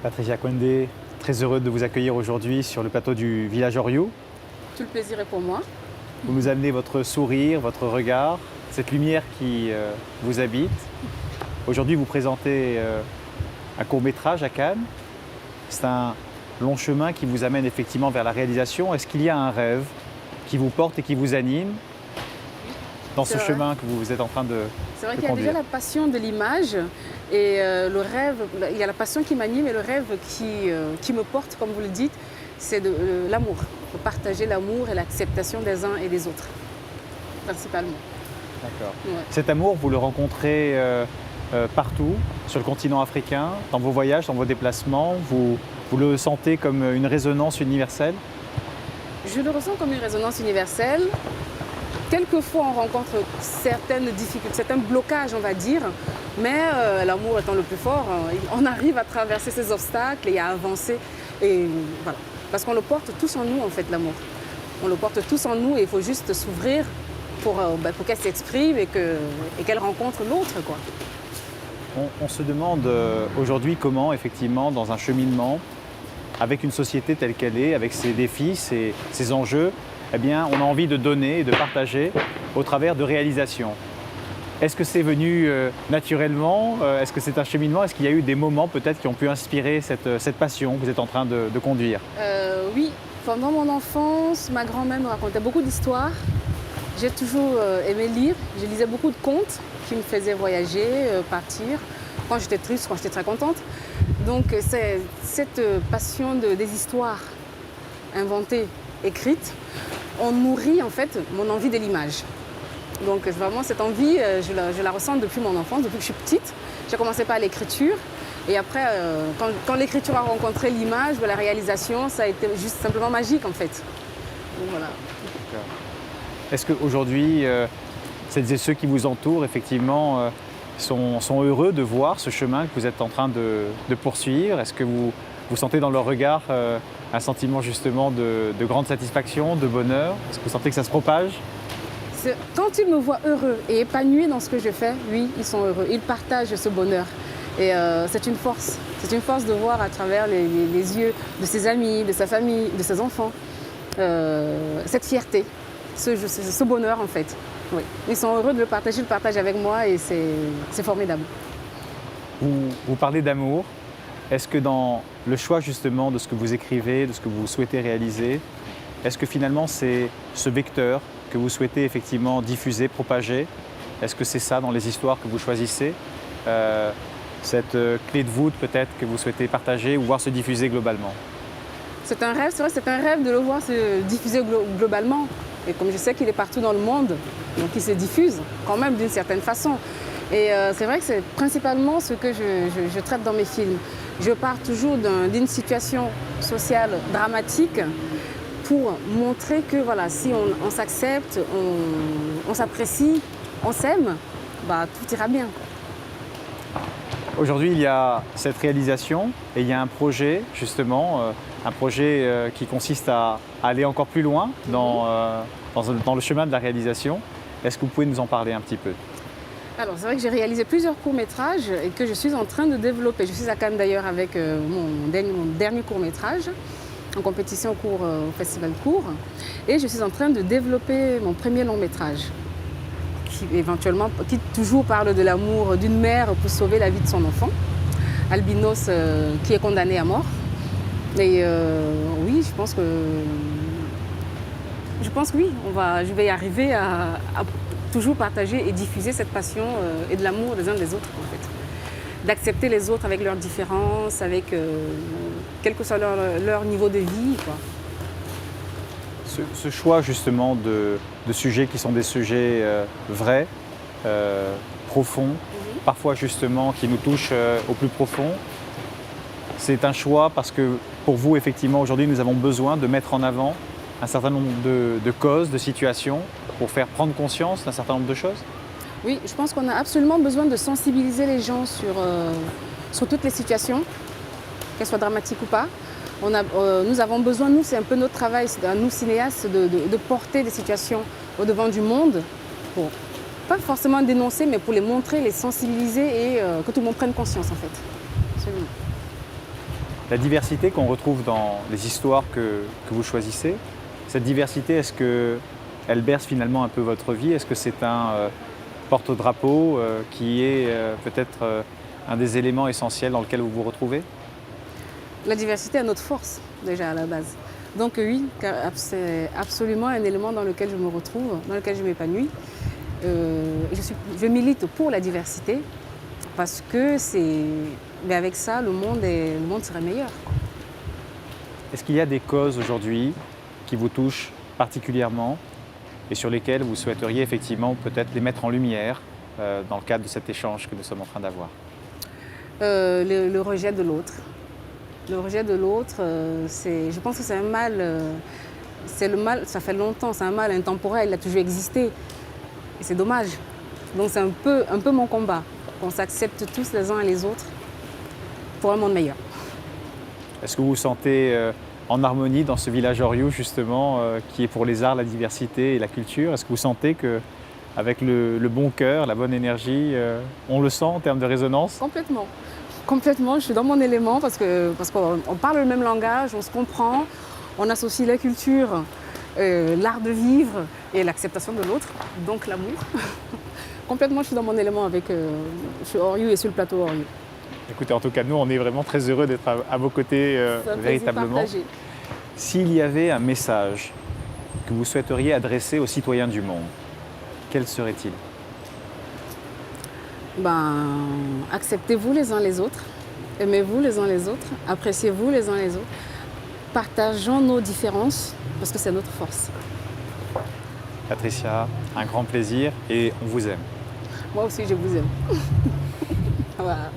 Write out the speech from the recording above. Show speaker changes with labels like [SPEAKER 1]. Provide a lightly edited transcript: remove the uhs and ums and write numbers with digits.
[SPEAKER 1] Patricia Kwende, très heureux de vous accueillir aujourd'hui sur le plateau du Village Oriou.
[SPEAKER 2] Tout le plaisir est pour moi.
[SPEAKER 1] Vous nous amenez votre sourire, votre regard, cette lumière qui vous habite. Aujourd'hui, vous présentez un court-métrage à Cannes. C'est un long chemin qui vous amène effectivement vers la réalisation. Est-ce qu'il y a un rêve qui vous porte et qui vous anime dans ce chemin que vous êtes en train de conduire?
[SPEAKER 2] C'est vrai qu'il y a déjà la passion de l'image et le rêve, il y a la passion qui m'anime et le rêve qui me porte, comme vous le dites, c'est l'amour. De partager l'amour et l'acceptation des uns et des autres, principalement.
[SPEAKER 1] D'accord.
[SPEAKER 2] Ouais.
[SPEAKER 1] Cet amour, vous le rencontrez partout, sur le continent africain, dans vos voyages, dans vos déplacements, vous le sentez comme une résonance universelle?
[SPEAKER 2] Je le ressens comme une résonance universelle. Quelquefois, on rencontre certaines difficultés, certains blocages, on va dire, mais l'amour étant le plus fort, on arrive à traverser ces obstacles et à avancer. Et voilà. Parce qu'on le porte tous en nous, en fait, l'amour. On le porte tous en nous et il faut juste s'ouvrir pour qu'elle s'exprime et qu'elle rencontre l'autre, quoi.
[SPEAKER 1] On se demande aujourd'hui comment, effectivement, dans un cheminement, avec une société telle qu'elle est, avec ses défis, ses enjeux, eh bien, on a envie de donner et de partager au travers de réalisations. Est-ce que c'est venu naturellement? Est-ce que c'est un cheminement? Est-ce qu'il y a eu des moments peut-être qui ont pu inspirer cette passion que vous êtes en train de conduire?
[SPEAKER 2] Oui, pendant mon enfance, ma grand-mère me racontait beaucoup d'histoires. J'ai toujours aimé lire. Je lisais beaucoup de contes qui me faisaient voyager, partir, quand j'étais triste, quand j'étais très contente. Donc c'est cette passion des histoires inventées, écrites, on nourrit en fait mon envie de l'image. Donc vraiment cette envie, je la ressens depuis mon enfance, depuis que je suis petite. J'ai commencé par l'écriture et après, quand l'écriture a rencontré l'image, la réalisation, ça a été juste simplement magique en fait. Donc voilà.
[SPEAKER 1] Est-ce qu'aujourd'hui, celles et ceux qui vous entourent, effectivement, sont heureux de voir ce chemin que vous êtes en train de poursuivre? Est-ce que vous sentez dans leur regard un sentiment justement de grande satisfaction, de bonheur? Est-ce que vous sentez que ça se propage?
[SPEAKER 2] Quand ils me voient heureux et épanoui dans ce que je fais, oui, ils sont heureux. Ils partagent ce bonheur. Et c'est une force. C'est une force de voir à travers les yeux de ses amis, de sa famille, de ses enfants, cette fierté, ce bonheur en fait. Oui. Ils sont heureux de le partager, le partagent avec moi et c'est formidable.
[SPEAKER 1] Vous parlez d'amour. Est-ce que dans le choix justement de ce que vous écrivez, de ce que vous souhaitez réaliser, est-ce que finalement c'est ce vecteur que vous souhaitez effectivement diffuser, propager? Est-ce que c'est ça dans les histoires que vous choisissez? Cette clé de voûte peut-être que vous souhaitez partager ou voir se diffuser globalement?
[SPEAKER 2] C'est un rêve, c'est vrai, c'est un rêve de le voir se diffuser globalement. Et comme je sais qu'il est partout dans le monde, donc il se diffuse quand même d'une certaine façon. Et c'est vrai que c'est principalement ce que je traite dans mes films. Je pars toujours d'une situation sociale dramatique pour montrer que voilà, si on s'accepte, on s'apprécie, on s'aime, bah, tout ira bien.
[SPEAKER 1] Aujourd'hui, il y a cette réalisation et il y a un projet justement, qui consiste à aller encore plus loin dans le chemin de la réalisation. Est-ce que vous pouvez nous en parler un petit peu?
[SPEAKER 2] Alors, c'est vrai que j'ai réalisé plusieurs courts-métrages et que je suis en train de développer. Je suis à Cannes d'ailleurs avec mon dernier court-métrage en compétition au Festival Court. Et je suis en train de développer mon premier long-métrage qui toujours parle de l'amour d'une mère pour sauver la vie de son enfant, albinos qui est condamné à mort. Et oui, je pense que oui, je vais y arriver à toujours partager et diffuser cette passion et de l'amour des uns des autres en fait. D'accepter les autres avec leurs différences, avec quel que soit leur niveau de vie, quoi.
[SPEAKER 1] Ce choix justement de sujets qui sont des sujets vrais, profonds, parfois justement qui nous touchent au plus profond, c'est un choix parce que pour vous effectivement aujourd'hui nous avons besoin de mettre en avant un certain nombre de causes, de situations pour faire prendre conscience d'un certain nombre de choses?
[SPEAKER 2] Oui, je pense qu'on a absolument besoin de sensibiliser les gens sur toutes les situations, qu'elles soient dramatiques ou pas. Nous avons besoin, nous c'est un peu notre travail, à nous cinéastes, de porter des situations au devant du monde, pour pas forcément dénoncer, mais pour les montrer, les sensibiliser et que tout le monde prenne conscience en fait. Absolument.
[SPEAKER 1] La diversité qu'on retrouve dans les histoires que vous choisissez, cette diversité, est-ce qu'elle berce finalement un peu votre vie? Est-ce que c'est un porte-drapeau qui est peut-être un des éléments essentiels dans lequel vous vous retrouvez?
[SPEAKER 2] La diversité est notre force, déjà à la base. Donc oui, c'est absolument un élément dans lequel je me retrouve, dans lequel je m'épanouis. Je milite pour la diversité parce que mais avec ça, le monde serait meilleur.
[SPEAKER 1] Est-ce qu'il y a des causes aujourd'hui qui vous touchent particulièrement et sur lesquelles vous souhaiteriez effectivement peut-être les mettre en lumière dans le cadre de cet échange que nous sommes en train d'avoir?
[SPEAKER 2] Le rejet de l'autre. Le rejet de l'autre, je pense que c'est un mal, c'est le mal, ça fait longtemps, c'est un mal intemporel, il a toujours existé. Et c'est dommage. Donc c'est un peu mon combat, qu'on s'accepte tous les uns et les autres pour un monde meilleur.
[SPEAKER 1] Est-ce que vous vous sentez en harmonie dans ce village Oriou justement, qui est pour les arts, la diversité et la culture? Est-ce que vous sentez qu'avec le bon cœur, la bonne énergie, on le sent en termes de résonance?
[SPEAKER 2] Complètement. Complètement, je suis dans mon élément parce qu'on parle le même langage, on se comprend, on associe la culture, l'art de vivre et l'acceptation de l'autre, donc l'amour. Complètement, je suis dans mon élément avec sur Oriou et sur le plateau Oriou.
[SPEAKER 1] Écoutez, en tout cas, nous, on est vraiment très heureux d'être à vos côtés véritablement. S'il y avait un message que vous souhaiteriez adresser aux citoyens du monde, quel serait-il?
[SPEAKER 2] Acceptez-vous les uns les autres, aimez-vous les uns les autres, appréciez-vous les uns les autres, partageons nos différences parce que c'est notre force.
[SPEAKER 1] Patricia, un grand plaisir et on vous aime.
[SPEAKER 2] Moi aussi, je vous aime. Voilà.